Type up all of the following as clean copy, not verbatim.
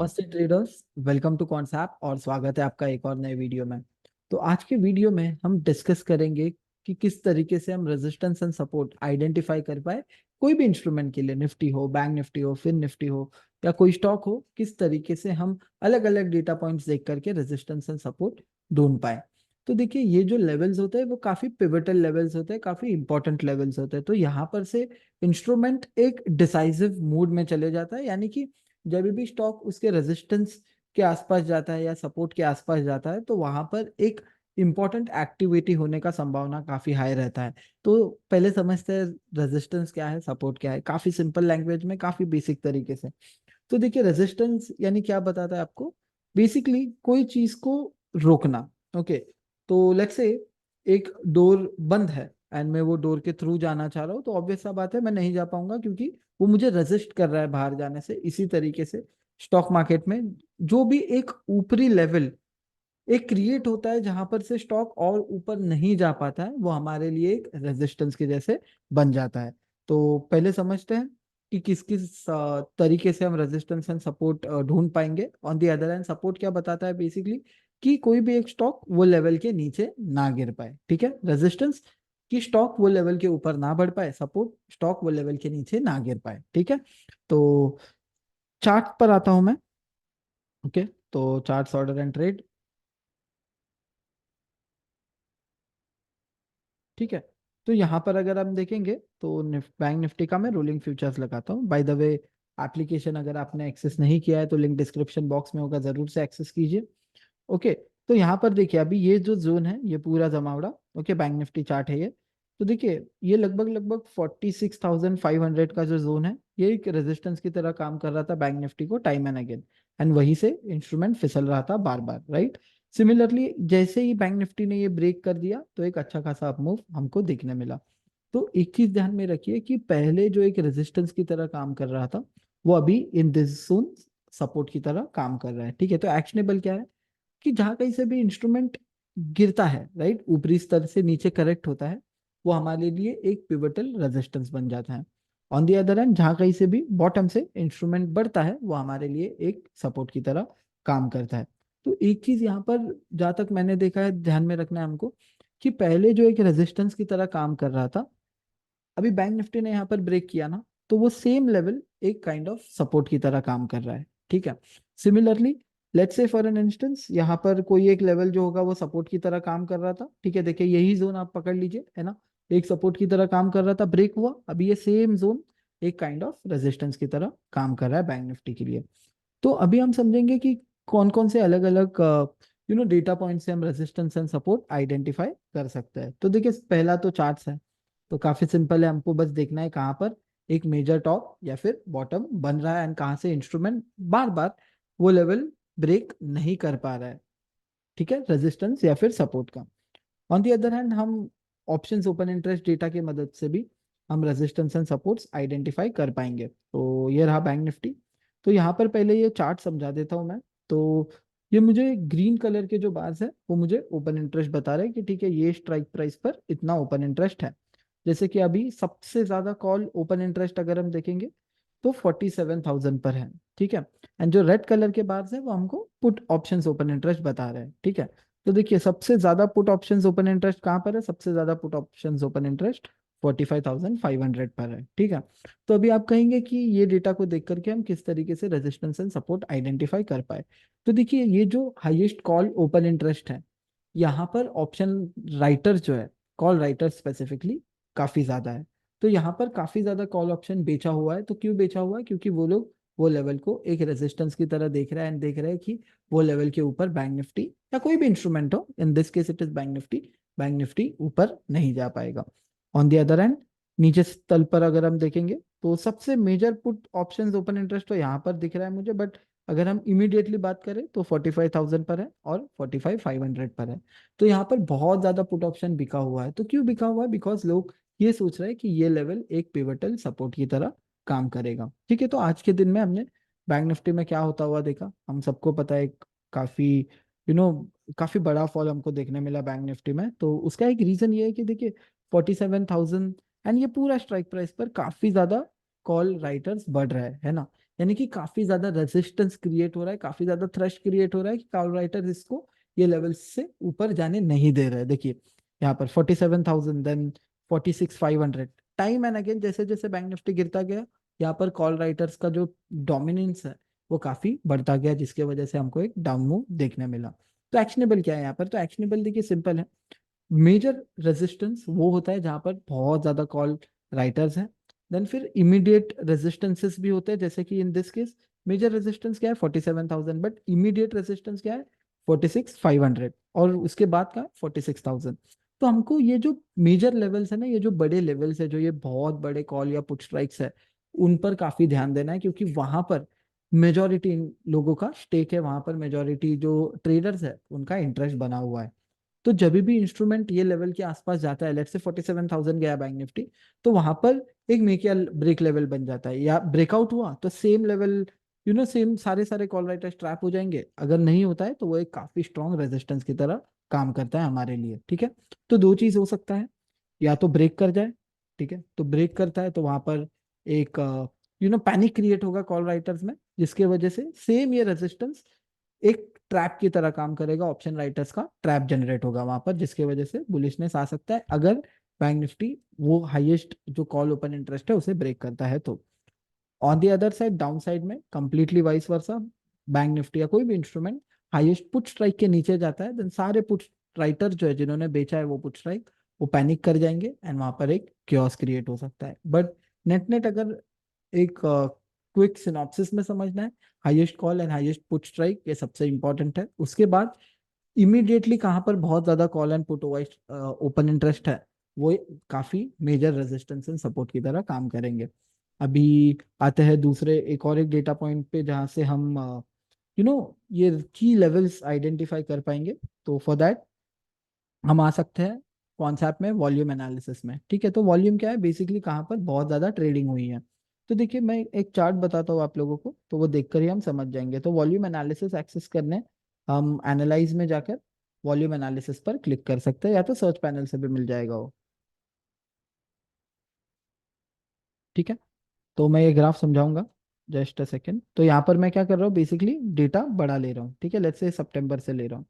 नमस्ते traders, welcome to concept और स्वागत है आपका एक और नए वीडियो में। तो आज के वीडियो में हम डिस्कस करेंगे कि किस तरीके से हम रेजिस्टेंस एंड सपोर्ट आइडेंटिफाई कर पाए कोई भी इंस्ट्रूमेंट के लिए, निफ्टी हो, बैंक निफ्टी हो, फिन निफ्टी हो या कोई स्टॉक हो, किस तरीके से हम अलग अलग डेटा पॉइंट्स देख करके रेजिस्टेंस एंड सपोर्ट ढूंढ पाए। तो देखिए, ये जो लेवल्स होते हैं वो काफी पिवटल लेवल्स होते हैं, काफी इंपॉर्टेंट लेवल्स होते हैं। तो यहाँ पर से इंस्ट्रूमेंट एक डिसाइसिव मूड में चले जाता है, यानी कि जब भी स्टॉक उसके रेजिस्टेंस के आसपास जाता है या सपोर्ट के आसपास जाता है तो वहां पर एक इंपॉर्टेंट एक्टिविटी होने का संभावना काफी हाई रहता है। तो पहले समझते हैं रेजिस्टेंस क्या है, सपोर्ट क्या है, काफी सिंपल लैंग्वेज में, काफी बेसिक तरीके से। तो देखिए, रेजिस्टेंस यानी क्या बताता है आपको? बेसिकली कोई चीज को रोकना। ओके, तो लेट्स से एक डोर बंद है एंड मैं वो डोर के थ्रू जाना चाह रहा हूँ, तो ऑब्वियस सा बात है मैं नहीं जा पाऊंगा क्योंकि वो मुझे रेजिस्ट कर रहा है बाहर जाने से। इसी तरीके से स्टॉक मार्केट में जो भी एक ऊपरी लेवल एक क्रिएट होता है जहां पर से स्टॉक और ऊपर नहीं जा पाता है, वो हमारे लिए एक रेजिस्टेंस के जैसे बन जाता है। तो पहले समझते हैं कि किस किस तरीके से हम रेजिस्टेंस एंड सपोर्ट ढूंढ पाएंगे। On the other hand, support क्या बताता है बेसिकली कि कोई भी एक स्टॉक वो लेवल के नीचे ना गिर पाए। ठीक है, रेजिस्टेंस कि स्टॉक वो लेवल के ऊपर ना बढ़ पाए, सपोर्ट स्टॉक वो लेवल के नीचे ना गिर पाए। ठीक है, तो चार्ट पर आता हूं मैं। ओके, तो चार्ट्स, ऑर्डर एंड ट्रेड। ठीक है, तो यहाँ पर अगर हम देखेंगे तो बैंक निफ्टी का मैं रोलिंग फ्यूचर्स लगाता हूँ। बाय द वे, एप्लीकेशन अगर आपने एक्सेस नहीं किया है तो लिंक डिस्क्रिप्शन बॉक्स में होगा, जरूर से एक्सेस कीजिए। ओके, तो यहाँ पर देखिए अभी ये जो जोन है ये पूरा जमावड़ा, ओके, बैंक निफ्टी चार्ट है ये। तो देखिए ये लगभग लगभग 46,500 का जो जोन है, ये एक रेजिस्टेंस की तरह काम कर रहा था बैंक निफ्टी को टाइम एंड अगेन, एंड वहीं से इंस्ट्रूमेंट फिसल रहा था बार बार, राइट। सिमिलरली जैसे ही बैंक निफ्टी ने ये ब्रेक कर दिया तो एक अच्छा खासा अपमूव हमको देखने मिला। तो एक चीज ध्यान में रखिए कि पहले जो एक रेजिस्टेंस की तरह काम कर रहा था वो अभी इन दिस जोन सपोर्ट की तरह काम कर रहा है। ठीक है, तो एक्शनेबल क्या है कि जहां कहीं से भी इंस्ट्रूमेंट गिरता है, राइट, ऊपरी स्तर से नीचे करेक्ट होता है, वो हमारे लिए एक पिवटल रेजिस्टेंस बन जाता है। ऑन दी अदर हैंड, जहां कहीं से भी बॉटम से इंस्ट्रूमेंट बढ़ता है वो हमारे लिए एक सपोर्ट की तरह काम करता है। तो एक चीज यहाँ पर जहां तक मैंने देखा है ध्यान में रखना है हमको कि पहले जो एक रेजिस्टेंस की तरह काम कर रहा था, अभी बैंक निफ्टी ने यहाँ पर ब्रेक किया ना, तो वो सेम लेवल एक काइंड ऑफ सपोर्ट की तरह काम कर रहा है। ठीक है, similarly let's say for an instance यहाँ पर कोई एक लेवल जो होगा वो सपोर्ट की तरह काम कर रहा था। ठीक है, देखिए यही जोन आप पकड़ लीजिए, है ना, एक सपोर्ट की तरह काम कर रहा था, ब्रेक हुआ, अभी ये सेम जोन एक काइंड ऑफ रेजिस्टेंस की तरह काम कर रहा है बैंक निफ्टी के लिए। तो अभी हम समझेंगे कि कौन कौन से अलग अलग डेटा पॉइंट से हम रेजिस्टेंस एंड सपोर्ट आइडेंटिफाई कर सकते हैं। तो देखिए, पहला तो चार्ट्स है, तो काफी सिंपल है, हमको बस देखना है कहाँ पर एक मेजर टॉप या फिर बॉटम बन रहा है एंड कहाँ से इंस्ट्रूमेंट बार बार वो लेवल ब्रेक नहीं कर पा रहा है। ठीक है, रेजिस्टेंस या फिर सपोर्ट का। ऑन दी अदर हैंड, हम ऑप्शंस ओपन इंटरेस्ट डेटा की मदद से भी हम रेजिस्टेंस एंड सपोर्ट्स आइडेंटिफाई कर पाएंगे। तो ये रहा बैंक निफ्टी। तो यहाँ पर पहले ये चार्ट समझा देता हूँ मैं। तो ये मुझे ग्रीन कलर के जो बार्स है वो मुझे ओपन इंटरेस्ट बता रहे हैं कि ठीक है, ये स्ट्राइक प्राइस पर इतना ओपन इंटरेस्ट है। जैसे कि अभी सबसे ज्यादा कॉल ओपन इंटरेस्ट अगर हम देखेंगे तो 47,000 पर है। ठीक है, एंड जो रेड कलर के बार्स है वो हमको पुट ऑप्शंस ओपन इंटरेस्ट बता रहे हैं। ठीक है, तो देखिए सबसे ज्यादा पुट ऑप्शंस ओपन इंटरेस्ट कहाँ पर है? सबसे ज्यादा पुट ऑप्शंस ओपन इंटरेस्ट 45,500 पर है। ठीक है, तो अभी आप कहेंगे कि ये डेटा को देख करके हम किस तरीके से रेजिस्टेंस एंड सपोर्ट आइडेंटिफाई कर पाए। तो देखिए, ये जो हाईएस्ट कॉल ओपन इंटरेस्ट है, यहाँ पर ऑप्शन राइटर जो है, कॉल राइटर स्पेसिफिकली काफी ज्यादा है। तो यहाँ पर काफी ज्यादा कॉल ऑप्शन बेचा हुआ है। तो क्यों बेचा हुआ है? क्योंकि वो लोग वो लेवल को एक रेजिस्टेंस की तरह देख रहे हैं एंड देख रहे हैं कि वो लेवल के ऊपर बैंक निफ्टी या कोई भी इंस्ट्रूमेंट हो, इन this case it is bank Nifty ऊपर नहीं जा पाएगा। ऑन द अदर हैंड, नीचे तल पर अगर हम देखेंगे तो सबसे major put options open interest तो यहाँ पर दिख रहा है मुझे, बट अगर हम इमीडिएटली बात करें तो 45,000 पर है और 45,500 पर है। तो यहाँ पर बहुत ज्यादा पुट ऑप्शन बिका हुआ है। तो क्यों बिका हुआ है? बिकॉज लोग ये सोच रहे हैं कि ये लेवल एक पिवटल सपोर्ट की तरह काम करेगा। ठीक है, तो आज के दिन में हमने बैंक निफ्टी में क्या होता हुआ देखा, हम सबको पता है, काफी यू नो काफी बड़ा फॉल हमको देखने मिला बैंक निफ्टी में। तो उसका एक रीजन ये है कि देखिए 47,000 एंड ये पूरा स्ट्राइक प्राइस पर काफी ज्यादा कॉल राइटर्स बढ़ रहा है ना। यानी कि काफी ज्यादा रेजिस्टेंस क्रिएट हो रहा है, काफी ज्यादा थ्रस्ट क्रिएट हो रहा है कि कॉल राइटर इसको ये लेवल से ऊपर जाने नहीं दे रहे हैं। देखिए यहाँ पर 47,000, देन 46,500। टाइम एंड अगेन जैसे जैसे बैंक निफ्टी गिरता गया, यहाँ पर कॉल राइटर्स का जो डोमिनेंस है वो काफी बढ़ता गया, जिसके वजह से हमको एक डाउन मूव देखने मिला। तो एक्शनेबल क्या है यहाँ पर? तो एक्शनेबल देखिए सिंपल है। मेजर रेजिस्टेंस वो होता है जहां पर बहुत ज्यादा कॉल राइटर्स हैं। देन फिर इमीडिएट रेजिस्टेंसेस भी होते हैं, जैसे कि in this case major resistance क्या है 47,000, बट इमीडिएट रेजिस्टेंस क्या है 46,500, और उसके बाद का 46,000। तो हमको ये जो मेजर लेवल्स है ना, ये जो बड़े लेवल्स है, जो ये बहुत बड़े कॉल या पुट स्ट्राइक्स है, उन पर काफी ध्यान देना है, क्योंकि वहां पर मेजोरिटी लोगों का स्टेक है, वहां पर मेजोरिटी जो ट्रेडर्स है उनका इंटरेस्ट बना हुआ है। तो जब भी इंस्ट्रूमेंट ये लेवल के आसपास जाता है, लेट्स से 47,000 गया बैंक निफ्टी, तो वहां पर एक मेक या ब्रेक लेवल बन जाता है, या ब्रेकआउट हुआ तो सेम लेवल, सेम सारे सारे कॉल राइटर्स ट्रैप हो जाएंगे। अगर नहीं होता है तो वो एक काफी स्ट्रॉन्ग रेजिस्टेंस की तरह काम करता है हमारे लिए। ठीक है, तो दो चीज हो सकता है, या तो ब्रेक कर जाए, ठीक है, तो ब्रेक करता है तो वहां पर एक पैनिक क्रिएट होगा कॉल राइटर्स में, जिसके वजह से सेम ये रेजिस्टेंस एक ट्रैप की तरह काम करेगा, ऑप्शन राइटर्स का ट्रैप जनरेट होगा वहां पर, जिसकी वजह से बुलिशनेस आ सकता है अगर बैंक निफ्टी वो हाईएस्ट जो कॉल ओपन इंटरेस्ट है उसे ब्रेक करता है तो। On the other side, down side में completely vice versa, bank Nifty या कोई भी इंस्ट्रूमेंट हाईएस्ट पुट स्ट्राइक के नीचे जाता है, देन सारे पुट राइटर जो है जिन्होंने बेचा है वो पुट स्ट्राइक, वो पैनिक कर जाएंगे एंड वहां पर एक क्योस क्रिएट हो सकता है। बट नेट नेट अगर एक क्विक सिनॉप्सिस में समझना है, highest call and highest put strike ये सबसे इंपॉर्टेंट है। उसके बाद इमीडिएटली कहाँ पर बहुत ज्यादा call and put open interest है, वो काफी मेजर रेजिस्टेंस एंड सपोर्ट की तरह काम करेंगे। अभी आते हैं दूसरे एक डेटा पॉइंट पे, जहां से हम ये की लेवल्स आइडेंटिफाई कर पाएंगे। तो फॉर दैट हम आ सकते हैं कॉन्सेप्ट में, वॉल्यूम एनालिसिस में। ठीक है, तो वॉल्यूम क्या है, बेसिकली कहाँ पर बहुत ज्यादा ट्रेडिंग हुई है। तो देखिए मैं एक चार्ट बताता हूँ आप लोगों को, तो वो देखकर ही हम समझ जाएंगे। तो वॉल्यूम एनालिसिस एक्सेस करने हम एनालाइज में जाकर वॉल्यूम एनालिसिस पर क्लिक कर सकते हैं, या तो सर्च पैनल से भी मिल जाएगा वो। ठीक है, तो मैं ये ग्राफ समझाऊंगा, जस्ट अ सेकेंड। तो यहाँ पर मैं क्या कर रहा हूँ, बेसिकली डेटा बड़ा ले रहा हूँ। ठीक है, लेट्स से सितंबर से ले रहा हूँ।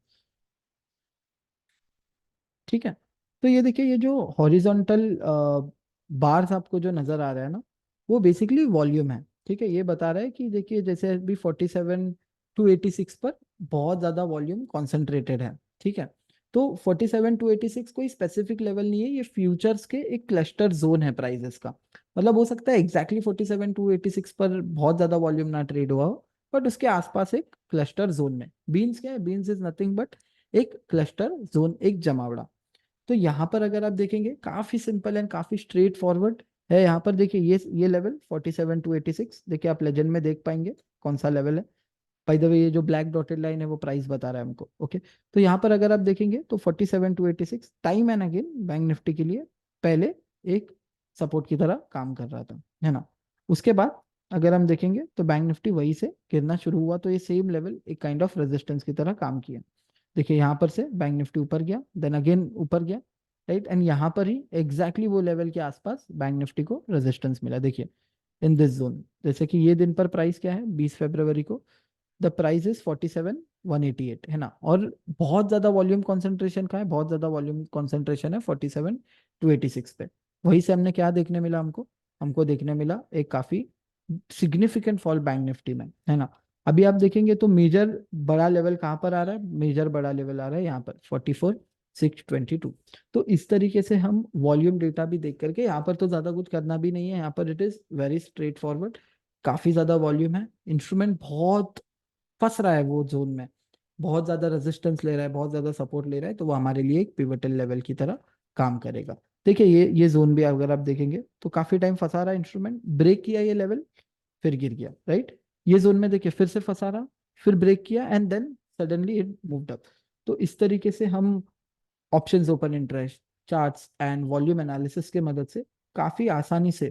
ठीक है, तो ये देखिए, ये जो हॉरिजॉन्टल बार्स आपको जो नजर आ रहा है ना, वो बेसिकली वॉल्यूम है। ठीक है, ये बता रहा है कि देखिए जैसे अभी 47 to 86 पर बहुत ज्यादा वॉल्यूम कॉन्सेंट्रेटेड है। ठीक है, तो 47 to 86 कोई स्पेसिफिक लेवल नहीं है, ये फ्यूचर्स के एक क्लस्टर जोन है प्राइजेस का। मतलब हो सकता है एग्जैक्टली 47 to 86 पर बहुत ज्यादा वॉल्यूम ना ट्रेड हुआ हो, बट उसके आसपास एक क्लस्टर जोन में, बीन्स क्या है, बीन्स इज नथिंग बट एक क्लस्टर जोन, एक जमावड़ा। तो यहाँ पर अगर आप देखेंगे काफी सिंपल एंड काफी स्ट्रेट फॉरवर्ड है। यहाँ पर देखिए ये लेवल 47 to 86, देखिए आप लेजेंड में देख पाएंगे कौन सा लेवल है। बाय द वे ये जो ब्लैक डॉटेड लाइन है वो प्राइस बता रहा है हमको। ओके, तो यहाँ पर अगर आप देखेंगे तो 47 to 86 time and again bank Nifty के लिए पहले एक सपोर्ट की तरह काम कर रहा था, है ना। उसके बाद अगर हम देखेंगे तो बैंक निफ्टी वहीं से गिरना शुरू हुआ, तो ये सेम लेवल एक काइंड ऑफ रेजिस्टेंस की तरह काम किया। देखिए यहाँ पर से बैंक निफ्टी ऊपर गया, देन अगेन ऊपर गया, राइट, एंड यहाँ पर ही एग्जैक्टली वो लेवल के आसपास बैंक निफ्टी को रेजिस्टेंस मिला। देखिए इन दिस जोन, जैसे कि ये दिन पर प्राइस क्या है 20 फरवरी को, द प्राइस इज 47,188, है ना। और बहुत ज्यादा वॉल्यूम कॉन्सेंट्रेशन का है, बहुत ज्यादा वॉल्यूम कॉन्सेंट्रेशन है 47 to 86 पे। वहीं से हमने क्या देखने मिला हमको, हमको देखने मिला एक काफी सिग्निफिकेंट फॉल बैंक निफ्टी में, है ना। अभी आप देखेंगे तो मेजर बड़ा लेवल कहाँ पर आ रहा है, मेजर बड़ा लेवल आ रहा है यहाँ पर 44,622। तो इस तरीके से हम वॉल्यूम डेटा भी देख करके, यहाँ पर तो ज्यादा कुछ करना भी नहीं है, यहाँ पर it is very straight forward, काफी ज्यादा वॉल्यूम है, इंस्ट्रूमेंट बहुत फंस रहा है वो जोन में, बहुत ज्यादा रेजिस्टेंस ले रहा है, बहुत ज्यादा सपोर्ट ले रहा है, तो वो हमारे लिए एक पिवटल लेवल की तरह काम करेगा। देखिए ये जोन भी अगर आप देखेंगे तो काफी टाइम फंसा रहा है इंस्ट्रूमेंट, ब्रेक किया ये लेवल, फिर गिर गया, राइट। ये जोन में देखिए फिर से फंसा रहा, फिर ब्रेक किया and then suddenly it moved up. तो इस तरीके से हम options open interest charts and volume analysis के मदद से काफी आसानी से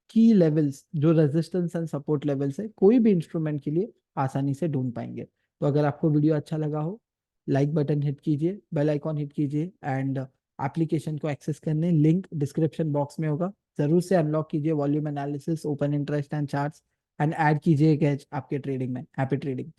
की लेवल्स, जो रेजिस्टेंस एंड सपोर्ट लेवल्स है कोई भी इंस्ट्रूमेंट के लिए, आसानी से ढूंढ पाएंगे। तो अगर आपको वीडियो अच्छा लगा हो, लाइक बटन हिट कीजिए, बेल आइकॉन हिट कीजिए, एंड एप्लीकेशन को एक्सेस करने लिंक डिस्क्रिप्शन बॉक्स में होगा, जरूर से अनलॉक कीजिए volume analysis, open interest and charts. And add कीजिए एक एज आपके ट्रेडिंग में। Happy trading.